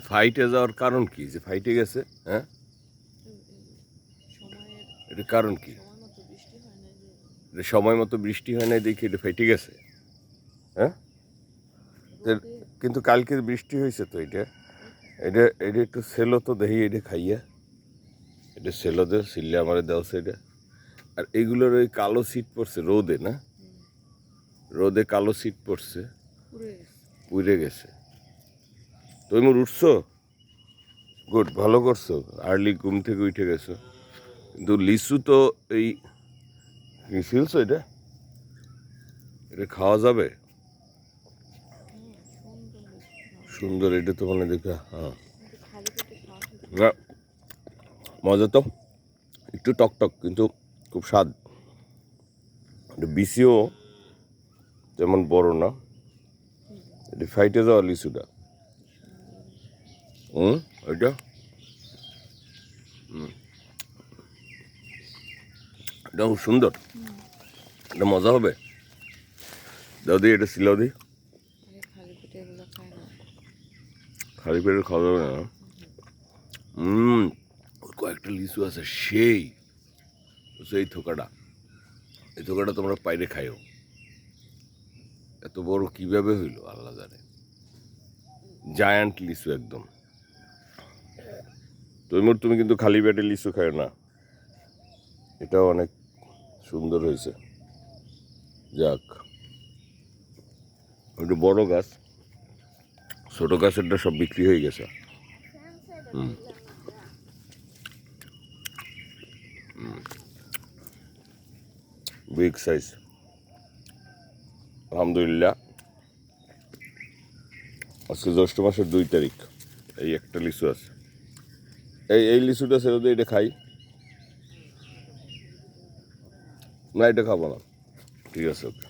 ফাইটে যাওয়ার কারণ কি যে ফাইটে গেছে? হ্যাঁ, এটার কারণ কি? এটা সময় মতো বৃষ্টি হয় নাই দেখি এটা ফাইটে গেছে। হ্যাঁ, কিন্তু কালকের বৃষ্টি হয়েছে তো এটা এটা এটা একটু সেলো তো দেখি এটা খাইয়া এটা সেলো দে সিললে আমার দেওয়া এটা। আর এইগুলোর ওই কালো সিট পড়ছে রোদে, না রোদে কালো সিট পড়ছে, পুড়ে গেছে। তুমি উঠছো, গুড, ভালো করছো, আর্লি ঘুম থেকে উঠে গেছো। কিন্তু লিচু তো এই ফিলছো এটা এটা খাওয়া যাবে? সুন্দর, এটা তো মানে দেখে হ্যাঁ না, মজা তো, একটু টক টক কিন্তু খুব স্বাদ। এটা বিসিও তেমন বড় না, এটা ফাইটে যাওয়া লিচুটা। ওইটা এটা খুব সুন্দর, এটা মজা হবে। দাও দি এটা সিলাও দি, খালি পেটে খাওয়া যাবে না। কয়েকটা লিচু আছে সেই এই থোকাটা, এই থোকাটা তোমরা পাইরে খাইও। এত বড় কিভাবে হইলো আল্লাহ জানে, জায়ান্ট লিচু একদম। তুমি কিন্তু খালি পেটে লিচু খাও না, এটাও অনেক সুন্দর হয়েছে। যাক, একটু বড় গাছ, ছোট গাছেরটা সব বিক্রি হয়ে গেছে। বিগ সাইজ, আলহামদুলিল্লাহ। আজকে জ্যৈষ্ঠ মাসের 2 তারিখ, এই একটা লিচু আছে। এই লিচুটা ছেড়ে দিয়ে এটা খাই না, এটা খাবো না। ঠিক আছে, ওকে।